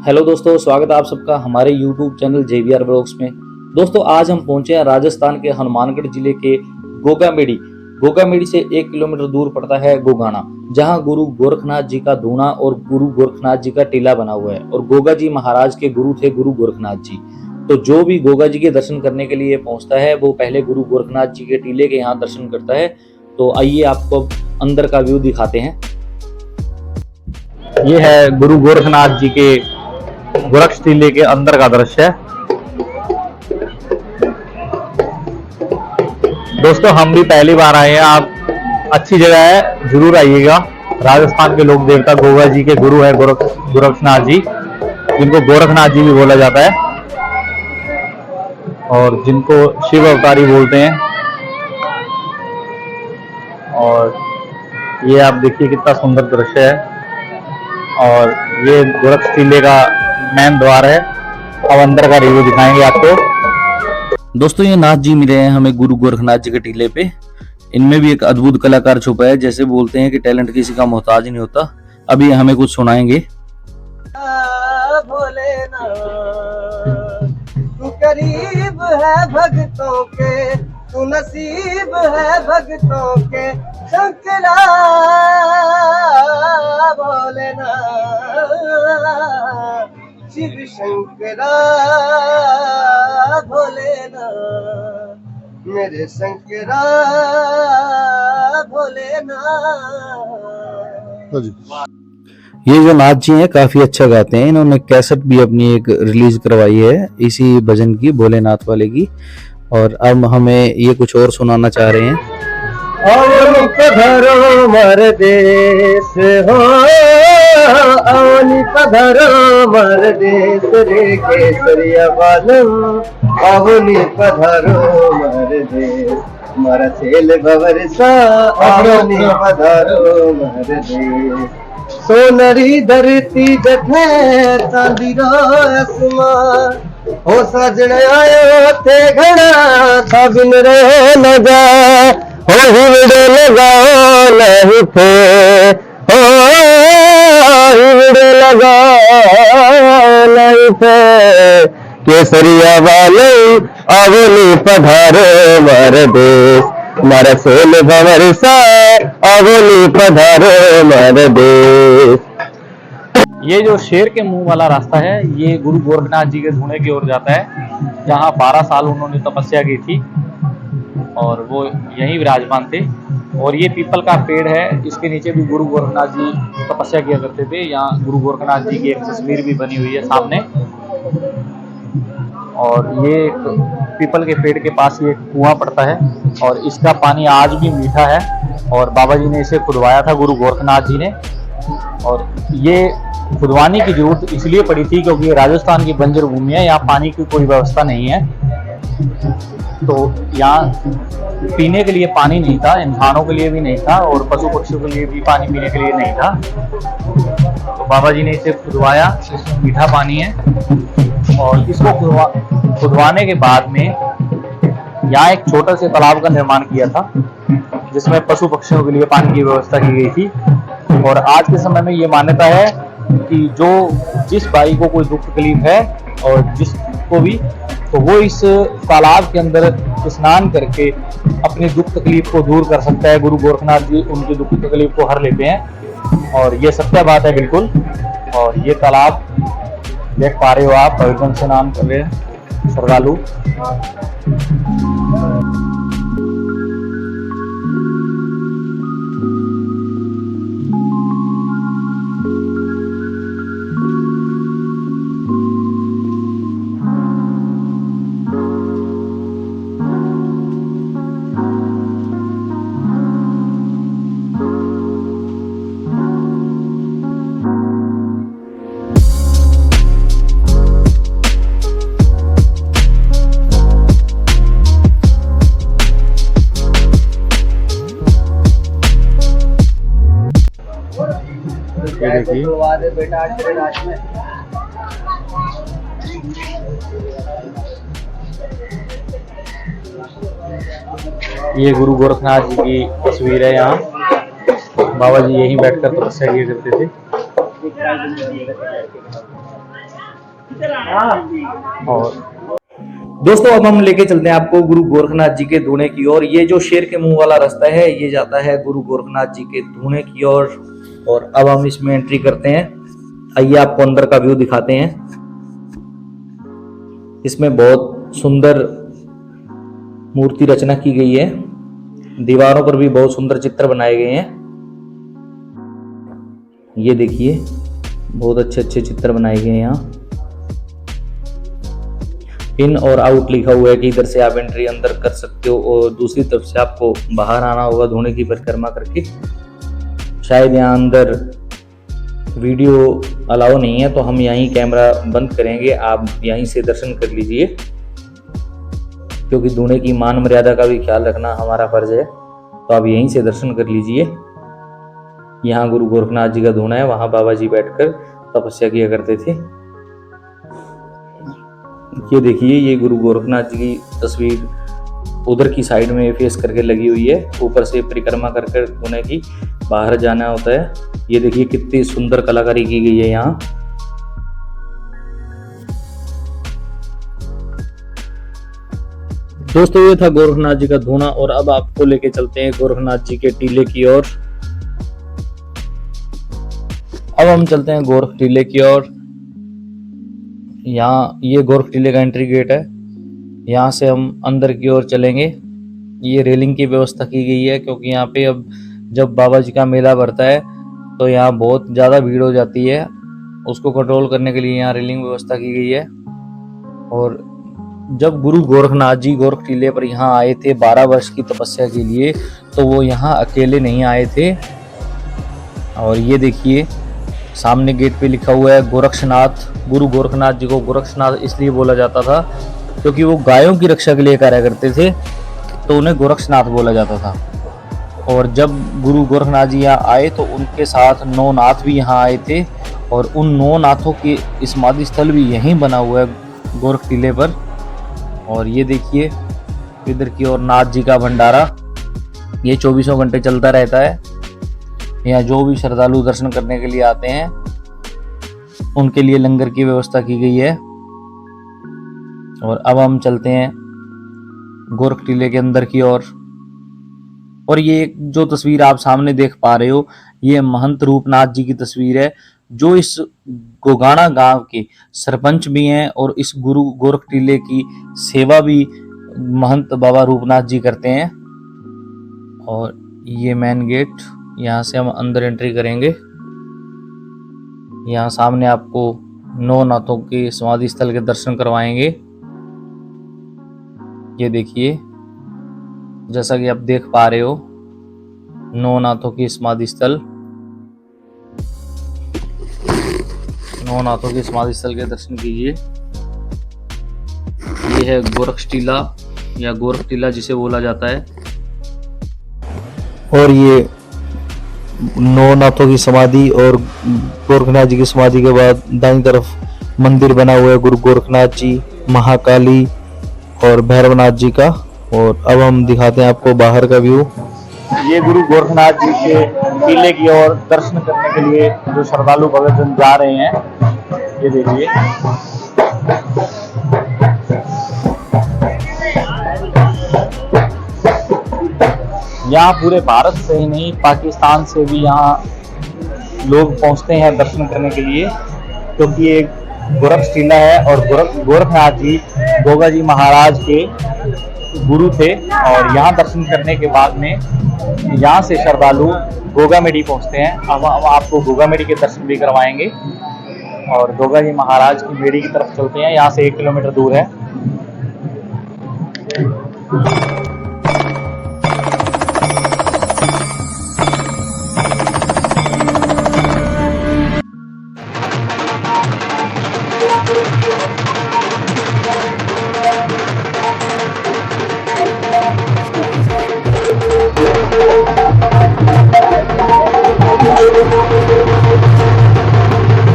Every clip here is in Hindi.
हेलो दोस्तों, स्वागत है आप सबका हमारे YouTube चैनल JVR व्लॉग्स में। दोस्तों आज हम पहुंचे हैं राजस्थान के हनुमानगढ़ जिले के गोगामेड़ी से 1 किलोमीटर दूर पड़ता है गोगाना, जहां गुरु गोरखनाथ जी का धूना और गुरु गोरखनाथ जी का टीला बना हुआ है। और गोगा जी महाराज के गुरु थे गुरु गोरखनाथ जी। तो जो भी गोगा जी के दर्शन करने के लिए पहुंचता है वो पहले गुरु गोरखनाथ जी के टीले के यहाँ दर्शन करता है। तो आइए आपको अंदर का व्यू दिखाते हैं। ये है गुरु गोरखनाथ जी के गोरक्ष टीले के अंदर का दृश्य है। दोस्तों हम भी पहली बार आए हैं, आप अच्छी जगह है, जरूर आइएगा। राजस्थान के लोक देवता गोगा जी के गुरु है गोरखनाथ जी, जिनको गोरखनाथ जी भी बोला जाता है और जिनको शिव अवतारी बोलते हैं। और ये आप देखिए कितना सुंदर दृश्य है। और ये गोरक्ष टीले का मेन द्वार है। अब अंदर का रिव्यू दिखाएंगे आपको। दोस्तों ये नाथ जी मिले हैं हमें गुरु गोरखनाथ जी के टीले पे। इनमें भी एक अद्भुत कलाकार छुपा है। जैसे बोलते हैं कि टैलेंट किसी का मोहताज नहीं होता। अभी हमें कुछ सुनाएंगे। तू करीब है भक्तों के, तू नसीब है भक्तों के, शंकरा भोलेनाथ, शिव शंकरा भोलेनाथ, मेरे शंकरा भोलेनाथ। ये जो नाथ जी हैं काफी अच्छा गाते हैं। इन्होंने कैसेट भी अपनी एक रिलीज करवाई है इसी भजन की, भोलेनाथ वाले की। और अब हमें ये कुछ और सुनाना चाह रहे हैं। पधरो मर देश हो, पधरो मर देश रे केसरिया बालम, अवनी पधरो मर देश मर सेल बवरसा, अवनी पधरो मर देश। सोनरी धरती जठे चांदी रो आसमान, हो सजन आयो थे घड़ा था बिन रहो न जा, हो हिवड़े लगाओ नहीं थे, हो हिवड़े लगाओ नहीं थे, केसरिया वाले अवनी पधारो मर देश, मर सेल भंवरसा अवनी पधारो मर देश। ये जो शेर के मुंह वाला रास्ता है ये गुरु गोरखनाथ जी के धूने की ओर जाता है, जहाँ 12 साल उन्होंने तपस्या की थी और वो यहीं विराजमान थे। और ये पीपल का पेड़ है, इसके नीचे भी गुरु गोरखनाथ जी तपस्या किया करते थे। यहाँ गुरु गोरखनाथ जी की एक तस्वीर भी बनी हुई है सामने। और ये एक पीपल के पेड़ के पास ये कुआं पड़ता है और इसका पानी आज भी मीठा है। और बाबा जी ने इसे खुदवाया था गुरु गोरखनाथ जी ने। और ये खुदवाने की जरूरत इसलिए पड़ी थी क्योंकि राजस्थान की बंजर भूमि है, यहाँ पानी की कोई व्यवस्था नहीं है। तो यहाँ पीने के लिए पानी नहीं था, इंसानों के लिए भी नहीं था और पशु पक्षियों के लिए भी पानी पीने के लिए नहीं था। तो बाबा जी ने इसे खुदवाया, इसमें मीठा पानी है। और इसको खुदवाने के बाद में यहाँ एक छोटा से तालाब का निर्माण किया था जिसमें पशु पक्षियों के लिए पानी की व्यवस्था की गई थी। और आज के समय में ये मान्यता है कि जिस भाई को कोई दुख तकलीफ है और जिसको भी, तो वो इस तालाब के अंदर स्नान करके अपनी दुख तकलीफ को दूर कर सकता है। गुरु गोरखनाथ जी उनकी दुख तकलीफ को हर लेते हैं और ये सत्य बात है बिल्कुल। और ये तालाब देख पा रहे हो आप, भगवान स्नान कर रहे हैं श्रद्धालु। बेटा में ये गुरु गोरखनाथ जी की तस्वीर है। यहाँ बाबा जी यहीं बैठकर तपस्या किया करते थे। और दोस्तों अब हम लेके चलते हैं आपको गुरु गोरखनाथ जी के धूणे की ओर। ये जो शेर के मुंह वाला रास्ता है ये जाता है गुरु गोरखनाथ जी के धूणे की ओर। और अब हम इसमें एंट्री करते हैं। आइए आपको अंदर का व्यू दिखाते हैं। इसमें बहुत सुंदर मूर्ति रचना की गई है। दीवारों पर भी बहुत सुंदर चित्र बनाए गए हैं। ये देखिए बहुत अच्छे अच्छे चित्र बनाए गए हैं। यहाँ इन और आउट लिखा हुआ है कि इधर से आप एंट्री अंदर कर सकते हो और दूसरी तरफ से आपको बाहर आना होगा धूणे की परिक्रमा करके। शायद यहाँ अंदर वीडियो अलाउ नहीं है तो हम यहीं कैमरा बंद करेंगे, आप यहीं से दर्शन कर लीजिए, क्योंकि धूणे की मान मर्यादा का भी ख्याल रखना हमारा फर्ज है। तो आप यहीं से दर्शन कर लीजिए। यहाँ गुरु गोरखनाथ जी का धूणा है, वहां बाबा जी बैठकर तपस्या किया करते थे। ये देखिए ये गुरु गोरखनाथ जी की तस्वीर उधर की साइड में फेस करके लगी हुई है। ऊपर से परिक्रमा कर धूणे की बाहर जाना होता है। ये देखिए कितनी सुंदर कलाकारी की गई है यहाँ। दोस्तों ये था गोरखनाथ जी का धूणा और अब आपको लेके चलते हैं गोरखनाथ जी के टीले की ओर। अब हम चलते हैं गोरख टीले की ओर। यहाँ ये गोरख टीले का एंट्री गेट है। यहाँ से हम अंदर की ओर चलेंगे। ये रेलिंग की व्यवस्था की गई है क्योंकि यहाँ पे अब जब बाबा जी का मेला भरता है तो यहाँ बहुत ज़्यादा भीड़ हो जाती है। उसको कंट्रोल करने के लिए यहाँ रेलिंग व्यवस्था की गई है। और जब गुरु गोरखनाथ जी गोरख टीले पर यहाँ आए थे 12 वर्ष की तपस्या के लिए, तो वो यहाँ अकेले नहीं आए थे। और ये देखिए सामने गेट पे लिखा हुआ है गोरक्षनाथ। गुरु गोरखनाथ जी को गोरक्षनाथ इसलिए बोला जाता था क्योंकि वो गायों की रक्षा के लिए कार्य करते थे, तो उन्हें गोरक्षनाथ बोला जाता था। और जब गुरु गोरखनाथ जी यहाँ आए तो उनके साथ 9 नाथ भी यहाँ आए थे और उन 9 नाथों के समाधि स्थल भी यहीं बना हुआ है गोरख टीले पर। और ये देखिए इधर की ओर नाथ जी का भंडारा, ये 24 घंटे चलता रहता है। यहाँ जो भी श्रद्धालु दर्शन करने के लिए आते हैं उनके लिए लंगर की व्यवस्था की गई है। और अब हम चलते हैं गोरख टीले के अंदर की ओर। और ये जो तस्वीर आप सामने देख पा रहे हो ये महंत रूपनाथ जी की तस्वीर है, जो इस गोगाना गांव के सरपंच भी हैं और इस गुरु गोरख टीले की सेवा भी महंत बाबा रूपनाथ जी करते हैं। और ये मेन गेट, यहाँ से हम अंदर एंट्री करेंगे। यहाँ सामने आपको 9 नाथों के समाधि स्थल के दर्शन करवाएंगे। ये देखिए जैसा कि आप देख पा रहे हो 9 नाथों की समाधि स्थल, 9 नाथों के समाधि स्थल के दर्शन कीजिए। ये है गोरख टीला या गोरख टीला जिसे बोला जाता है। और ये 9 नाथों की समाधि और गोरखनाथ जी की समाधि के बाद दाईं तरफ मंदिर बना हुआ है गुरु गोरखनाथ जी, महाकाली और भैरवनाथ जी का। और अब हम दिखाते हैं आपको बाहर का व्यू। ये गुरु गोरखनाथ जी के टीले की ओर दर्शन करने के लिए जो श्रद्धालु भक्तजन जा रहे हैं, ये देखिए यहाँ पूरे भारत से ही नहीं पाकिस्तान से भी यहाँ लोग पहुँचते हैं दर्शन करने के लिए, क्योंकि ये गोरख टीला है और गोरखनाथ जी गोगा जी महाराज के गुरु थे। और यहाँ दर्शन करने के बाद में यहाँ से श्रद्धालु गोगामेडी पहुँचते हैं। अब हम आपको गोगामेडी के दर्शन भी करवाएंगे और गोगा जी महाराज की मेडी की तरफ चलते हैं। यहाँ से 1 किलोमीटर दूर है।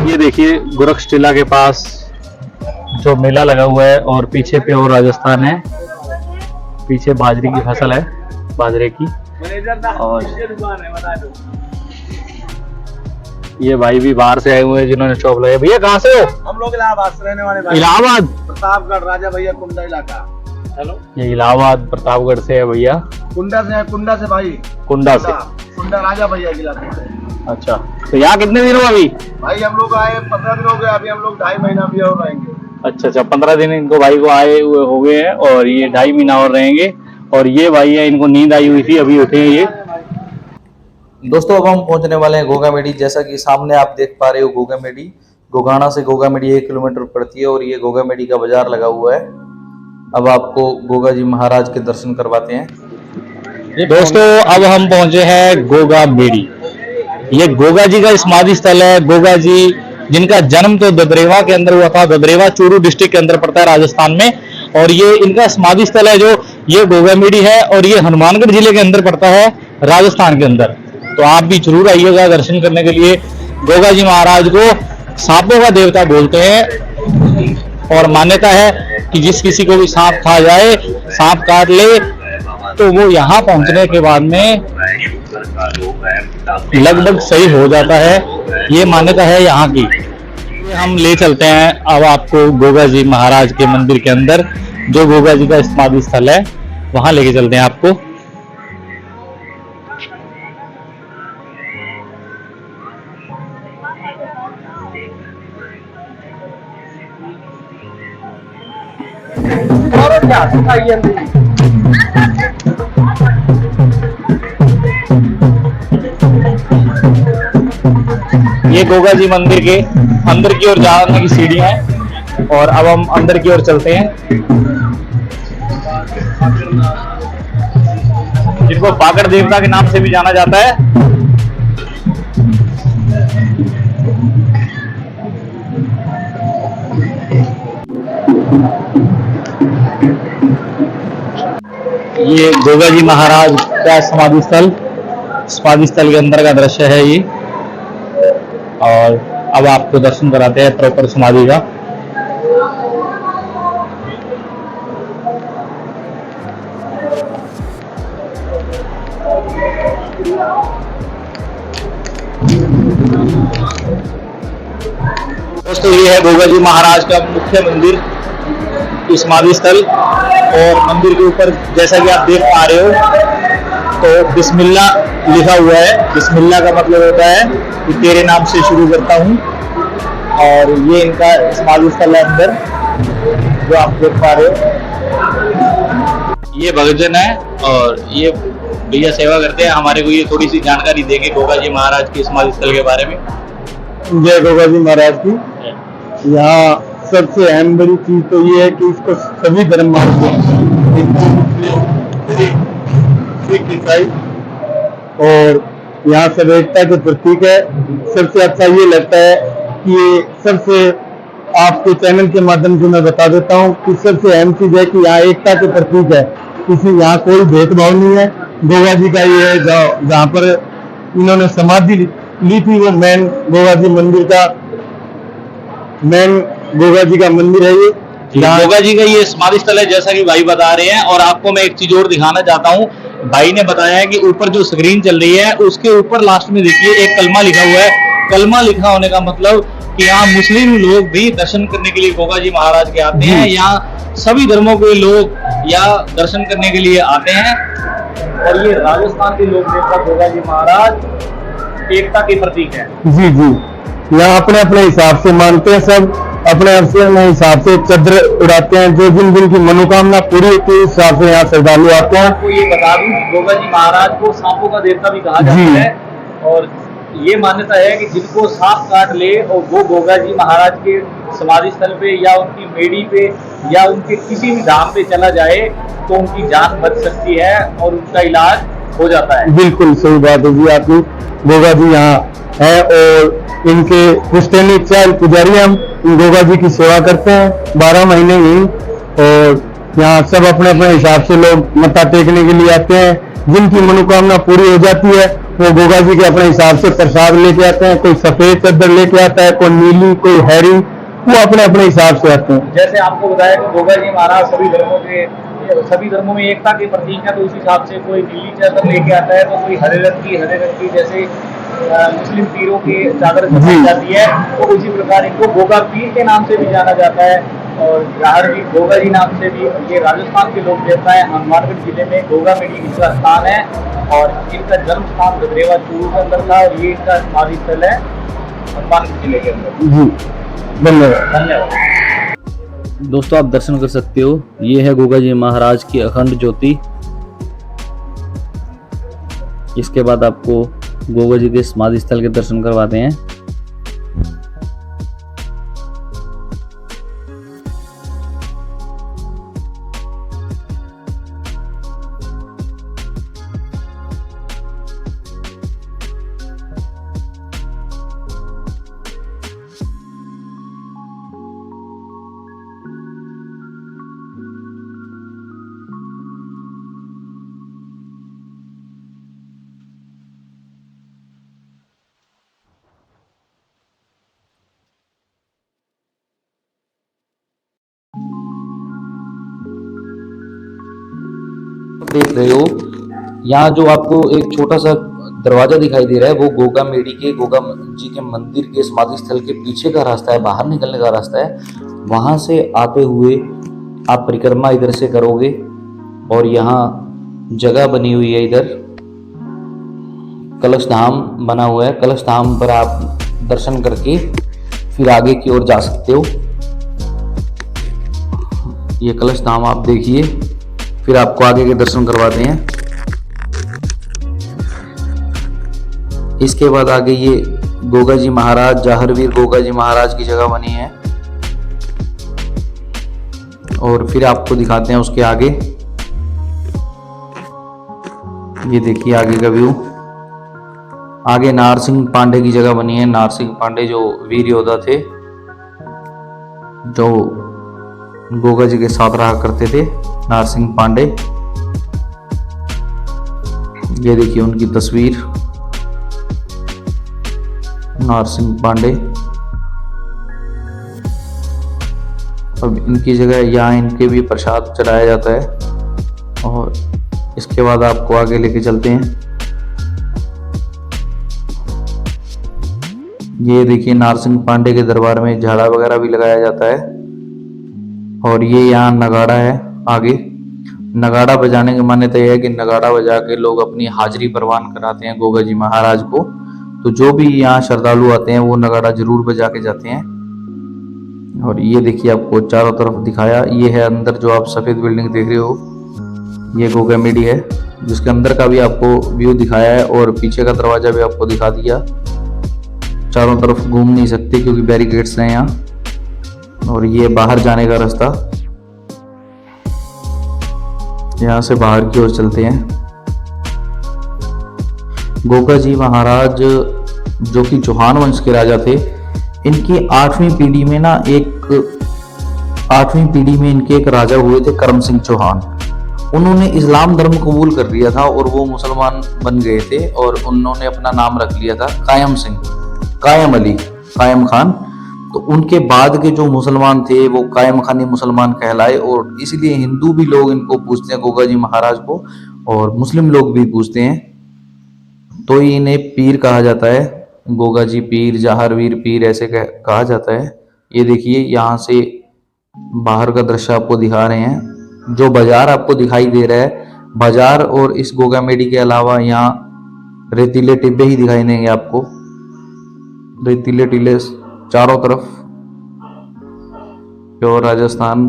ये देखिए गोरख टीला के पास जो मेला लगा हुआ है और पीछे प्योर राजस्थान है, पीछे बाजरे की फसल है, बाजरे की। और ये भाई भी बाहर से आए हुए हैं जिन्होंने शॉप लगाई। भैया कहाँ से हो? हम लोग इलाहाबाद से रहने वाले भाई। इलाहाबाद? प्रतापगढ़, राजा भैया कुंडा इलाका। हेलो, ये इलाहाबाद प्रतापगढ़ से है भैया। कुंडा से है, कुंडा से भाई। कुंडा से। कुंडा राजा भैया के इलाके से। अच्छा, तो यहाँ कितने दिन हो अभी? भाई हम लोग आए 15 दिन हो गए, अभी हम लोग 2.5 महीना भी और रहेंगे। अच्छा, 15 दिन इनको भाई को आए हुए हो गए हैं और ये 2.5 महीना और रहेंगे। और ये भाई है, इनको नींद आई हुई थी, अभी उठे हैं ये। दोस्तों अब हम पहुंचने वाले हैं गोगामेडी। जैसा कि सामने आप देख पा रहे हो, गोगामेडी, गोगाना से गोगामेडी 1 किलोमीटर पड़ती है और ये गोगामेडी का बाजार लगा हुआ है। अब आपको गोगा जी महाराज के दर्शन करवाते हैं। दोस्तों अब हम पहुंचे हैं गोगामेडी। ये गोगा जी का समाधि स्थल है। गोगा जी जिनका जन्म तो ददरेवा के अंदर हुआ था, ददरेवा चूरू डिस्ट्रिक्ट के अंदर पड़ता है राजस्थान में, और ये इनका समाधि स्थल है जो ये गोगामेडी है, और ये हनुमानगढ़ जिले के अंदर पड़ता है राजस्थान के अंदर। तो आप भी जरूर आइएगा दर्शन करने के लिए। गोगा जी महाराज को सांपों का देवता बोलते हैं और मान्यता है कि जिस किसी को भी सांप खा जाए, सांप काट ले, तो वो यहाँ पहुंचने के बाद में लगभग सही हो जाता है। ये मान्यता है यहाँ की। हम ले चलते हैं अब आपको गोगा जी महाराज के मंदिर के अंदर, जो गोगा जी का समाधि स्थल है, वहां लेके चलते हैं आपको। और क्या सिखाइए? ये गोगा जी मंदिर के अंदर की ओर जाने की सीढ़ियां हैं और अब हम अंदर की ओर चलते हैं, जिनको बागड़ देवता के नाम से भी जाना जाता है। ये गोगा जी महाराज का समाधि स्थल के अंदर का दृश्य है ये। और अब आपको दर्शन कराते हैं प्रॉपर समाधि का। दोस्तों ये है गोगा जी महाराज का मुख्य मंदिर, समाधि स्थल। और मंदिर के ऊपर जैसा कि आप देख पा रहे हो तो बिस्मिल्लाह लिखा हुआ है। बिस्मिल्लाह का मतलब होता है कि तेरे नाम से शुरू करता हूँ। और ये इनका समाधि स्थल है अंदर, जो आप देख पा रहे हो। ये भक्तजन है और ये भैया सेवा करते हैं। हमारे को ये थोड़ी सी जानकारी देंगे गोगा जी महाराज के समाधि स्थल के बारे में। जय गोगा जी महाराज की। यहाँ सबसे अहम बड़ी चीज तो ये है कि इसको सभी धर्म मानते हैं, सिख ईसाई, और यहाँ सब एकता के प्रतीक है। सबसे अच्छा ये लगता है कि ये सबसे आपके चैनल के माध्यम से मैं बता देता हूँ कि सबसे अहम चीज है कि यहाँ एकता के प्रतीक है। किसी यहाँ कोई भेदभाव नहीं है। गोगा जी का ये है जहाँ पर इन्होंने समाधि ली थी, वो मेन गोगा जी मंदिर का मेन गोगा जी का मंदिर है ये। गोगा जी का ये समाधि स्थल है जैसा कि भाई बता रहे हैं। और आपको मैं एक चीज और दिखाना चाहता हूँ। भाई ने बताया है कि ऊपर जो स्क्रीन चल रही है उसके ऊपर लास्ट में देखिए एक कलमा लिखा हुआ है। कलमा लिखा होने का मतलब कि यहाँ मुस्लिम लोग भी दर्शन करने के लिए गोगा जी महाराज के आते हैं। यहाँ सभी धर्मों के लोग यहाँ दर्शन करने के लिए आते हैं। और ये राजस्थान के लोक देवता गोगा जी महाराज एकता के प्रतीक है। जी जी, यहाँ अपने अपने हिसाब से मानते हैं, सब अपने अपने हिसाब से चद्र उड़ाते हैं। जो जिन जिन की मनोकामना पूरी होती है, इस हिसाब से यहाँ श्रद्धालु आते हैं। आपको ये बता दूं, गोगा जी महाराज को सांपों का देवता भी कहा जाता है। और ये मान्यता है कि जिनको सांप काट ले और वो गोगा जी महाराज के समाधि स्थल पे या उनकी मेडी पे या उनके किसी भी धाम पे चला जाए तो उनकी जान बच सकती है और उनका इलाज हो जाता है। बिल्कुल सही बात है जी आपकी। गोगा जी यहाँ है और इनके पुश्तैनी चाल पुजारी हम गोगा जी की सेवा करते हैं 12 महीने ही। और यहाँ सब अपने अपने हिसाब से लोग मत्था टेकने के लिए आते हैं। जिनकी मनोकामना पूरी हो जाती है वो गोगा जी के अपने हिसाब से प्रसाद लेके आते हैं। कोई सफेद चादर लेके आता है, कोई नीली, कोई हैरी, वो अपने अपने हिसाब से आते हैं। जैसे आपको बताया कि गोगा जी महाराज सभी धर्मों में एकता के प्रतीक है, तो उस हिसाब से कोई नीली चादर लेके आता है तो कोई हरे रंग की जैसे मुस्लिम पीरों की चादर चढ़ाई जाती है, तो उसी प्रकार इनको गोगा पीर के नाम से भी जाना जाता है और जाहरवीर गोगा जी नाम से भी। ये राजस्थान के लोक देवता है। हनुमानगढ़ जिले में गोगामेडी इनका स्थान है और इनका जन्म स्थान गजरेवा चूरू के अंदर था और ये इनका समाधि स्थल है हनुमानगढ़ जिले के अंदर। जी, धन्यवाद। धन्यवाद। दोस्तों आप दर्शन कर सकते हो, ये है गोगा जी महाराज की अखंड ज्योति। इसके बाद आपको गोगा जी के समाधि स्थल के दर्शन करवाते हैं। देख रहे हो यहाँ जो आपको एक छोटा सा दरवाजा दिखाई दे रहा है, वो गोगामेडी के गोगा जी के मंदिर के समाधि स्थल के पीछे का रास्ता है, बाहर निकलने का रास्ता है। वहां से आते हुए आप परिक्रमा इधर से करोगे और यहाँ जगह बनी हुई है, इधर कलश धाम बना हुआ है। कलश धाम पर आप दर्शन करके फिर आगे की ओर जा सकते हो। ये कलश धाम आप देखिए, फिर आपको आगे के दर्शन करवाते हैं। इसके बाद आगे ये गोगा जी महाराज, जाहरवीर गोगा जी महाराज की जगह बनी है और फिर आपको दिखाते हैं उसके आगे। ये देखिए आगे का व्यू। आगे नारसिंह पांडे की जगह बनी है। नारसिंह पांडे जो वीर योद्धा थे, जो गोगा जी के साथ रहा करते थे, नारसिंह पांडे। ये देखिए उनकी तस्वीर, नारसिंह पांडे। अब इनकी जगह यहाँ इनके भी प्रसाद चढ़ाया जाता है और इसके बाद आपको आगे लेके चलते हैं। ये देखिए नारसिंह पांडे के दरबार में झाड़ा वगैरह भी लगाया जाता है और ये यहाँ नगाड़ा है। आगे नगाड़ा बजाने की मान्यता यह है कि नगाड़ा बजा के लोग अपनी हाजिरी प्रवान कराते हैं गोगा जी महाराज को। तो जो भी यहाँ श्रद्धालु आते हैं वो नगाड़ा जरूर बजा के जाते हैं। और ये देखिए आपको चारों तरफ दिखाया। ये है अंदर जो आप सफेद बिल्डिंग देख रहे हो, ये गोगामेडी है, जिसके अंदर का भी आपको व्यू दिखाया है और पीछे का दरवाजा भी आपको दिखा दिया। चारों तरफ घूम नहीं सकते क्योंकि बैरिकेड्स हैं यहाँ। और ये बाहर जाने का रास्ता, यहाँ से बाहर की ओर चलते हैं। गोगा जी महाराज जो कि चौहान वंश के राजा थे, इनकी 8वीं पीढ़ी में इनके एक राजा हुए थे, करम सिंह चौहान। उन्होंने इस्लाम धर्म कबूल कर लिया था और वो मुसलमान बन गए थे और उन्होंने अपना नाम रख लिया था कायम सिंह, कायम अली, कायम खान। तो उनके बाद के जो मुसलमान थे वो कायम खानी मुसलमान कहलाए और इसलिए हिंदू भी लोग इनको पूछते हैं गोगा जी महाराज को और मुस्लिम लोग भी पूछते हैं, तो ही इन्हें पीर कहा जाता है। गोगा जी पीर, जाहरवीर पीर ऐसे कहा जाता है। ये देखिए यहाँ से बाहर का दृश्य आपको दिखा रहे हैं। जो बाजार आपको दिखाई दे रहा है, बाजार और इस गोगामेडी के अलावा यहाँ रेतीले टिब्बे ही दिखाई देंगे आपको। रेतीले टीले चारों तरफ, प्योर राजस्थान।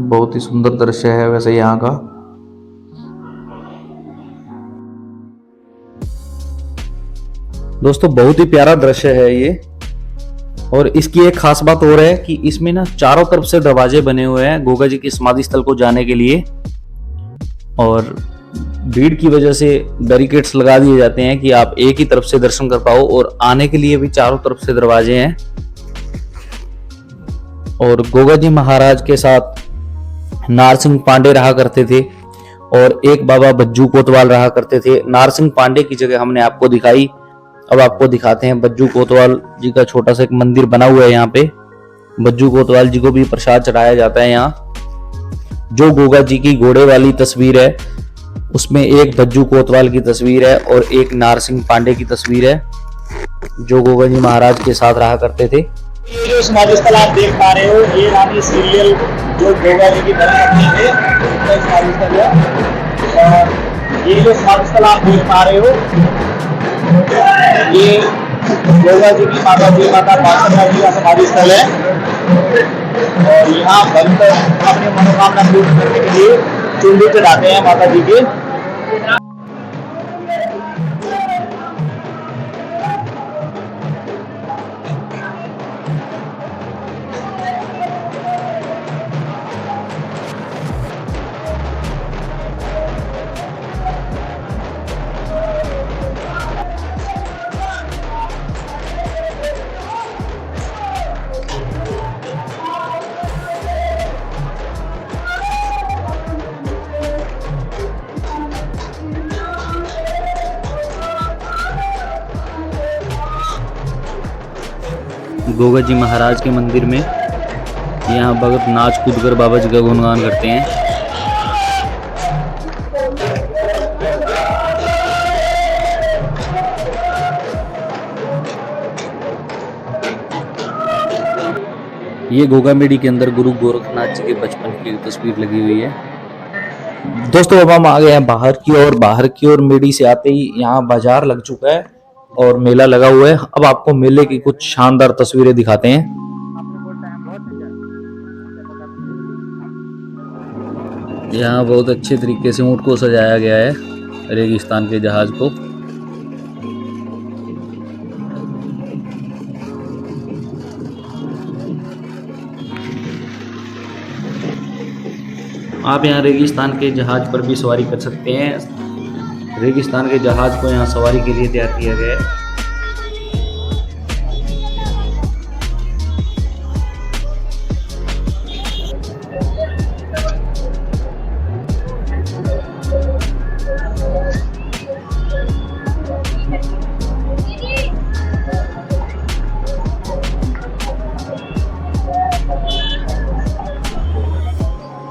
बहुत ही सुंदर दृश्य है वैसे यहाँ का। दोस्तों बहुत ही प्यारा दृश्य है ये। और इसकी एक खास बात और है कि इसमें ना चारों तरफ से दरवाजे बने हुए हैं गोगा जी की समाधि स्थल को जाने के लिए और भीड़ की वजह से बैरिकेड्स लगा दिए जाते हैं कि आप एक ही तरफ से दर्शन कर पाओ और आने के लिए भी चारों तरफ से दरवाजे हैं। और गोगा जी महाराज के साथ नारसिंह पांडे रहा करते थे और एक बाबा बज्जू कोतवाल रहा करते थे। नारसिंह पांडे की जगह हमने आपको दिखाई, अब आपको दिखाते हैं बज्जू कोतवाल जी का छोटा सा एक मंदिर बना हुआ है यहाँ पे। बज्जू कोतवाल जी को भी प्रसाद चढ़ाया जाता है यहाँ। जो गोगा जी की घोड़े वाली तस्वीर है उसमें एक बज्जू कोतवाल की तस्वीर है और एक नारसिंह पांडे की तस्वीर है जो गोगा जी महाराज के साथ रहा करते थे। ये जो समाधि स्थल आप देख पा रहे हो, ये रानी सीरियल जो गोगा जी की धर्मपत्नी थे, उनका समाधि स्थल है। और ये जो समाधि स्थल आप देख पा रहे हो, ये गोगा जी की माता पार्वती जी का समाधि स्थल है। और यहाँ भक्त अपनी मनोकामना पूर्ण करने के लिए चुंडी चढ़ाते हैं माता जी के। गोगा जी महाराज के मंदिर में यहाँ भगत नाच कूद कर बाबा जी का गुणगान करते हैं। ये गोगामेडी के अंदर गुरु गोरखनाथ जी के बचपन की तस्वीर लगी हुई है। दोस्तों अब हम आ गए हैं बाहर की ओर। बाहर की ओर मेडी से आते ही यहाँ बाजार लग चुका है और मेला लगा हुआ है। अब आपको मेले की कुछ शानदार तस्वीरें दिखाते हैं। यहाँ बहुत अच्छे तरीके से ऊँट को सजाया गया है, रेगिस्तान के जहाज को। आप यहाँ रेगिस्तान के जहाज पर भी सवारी कर सकते हैं। रेगिस्तान के जहाज को यहाँ सवारी के लिए तैयार किया गया है।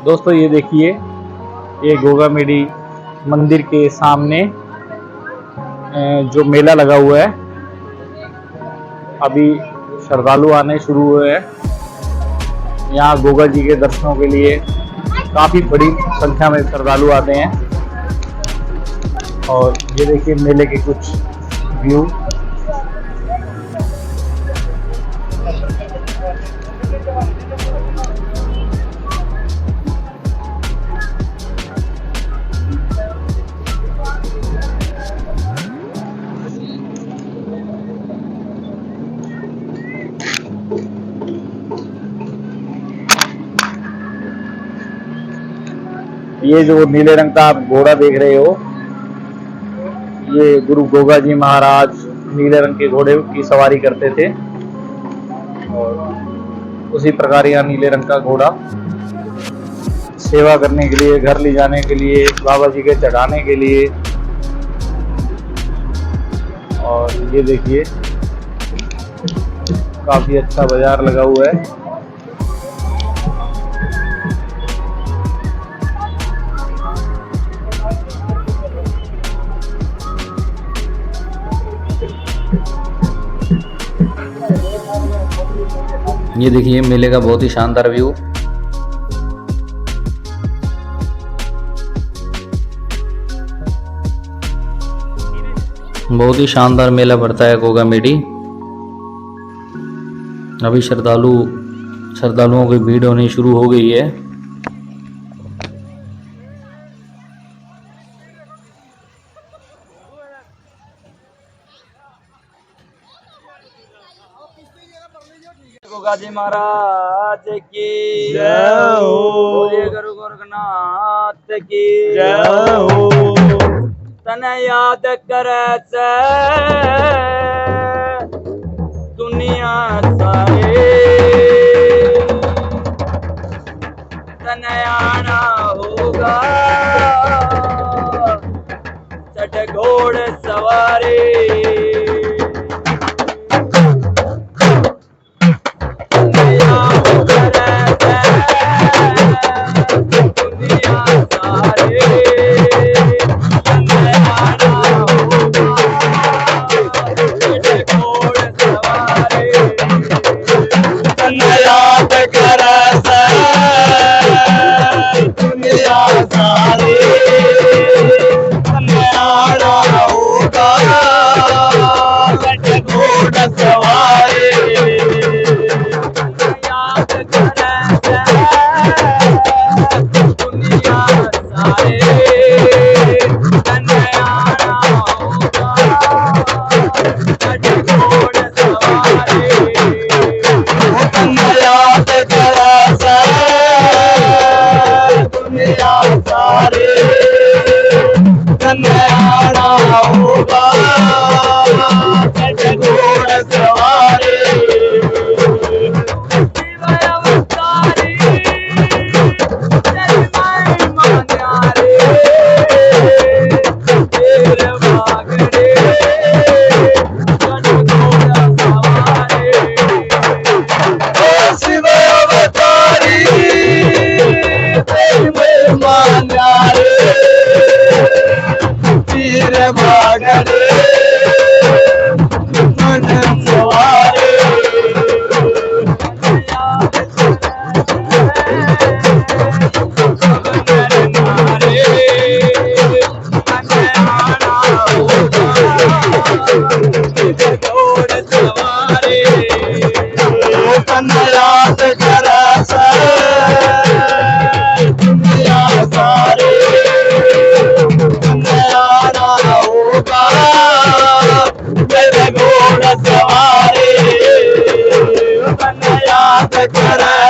दोस्तों ये देखिए, ये गोगामेडी मंदिर के सामने जो मेला लगा हुआ है, अभी श्रद्धालु आने शुरू हुए हैं। यहाँ गोगा जी के दर्शनों के लिए काफ़ी बड़ी संख्या में श्रद्धालु आते हैं। और ये देखिए मेले के कुछ व्यू। ये जो नीले रंग का आप घोड़ा देख रहे हो, ये गुरु गोगा जी महाराज नीले रंग के घोड़े की सवारी करते थे। और उसी प्रकार यहाँ नीले रंग का घोड़ा सेवा करने के लिए, घर ले जाने के लिए, बाबा जी के चढ़ाने के लिए। और ये देखिए काफी अच्छा बाजार लगा हुआ है। ये देखिए मेले का बहुत ही शानदार व्यू। बहुत ही शानदार मेला पड़ता है गोगामेडी। अभी श्रद्धालुओं की भीड़ होनी शुरू हो गई है। गोगा जी महाराज की जय हो। बोलिए गुरु गोरखनाथ की जय हो। तन याद करे से दुनिया सारे, तन आना होगा चढ़ घोड़ सवारी। दुनिया सारे तन याद करे दुनिया सारे तन आना होगा मेरे घोड़ सवारे तन याद करे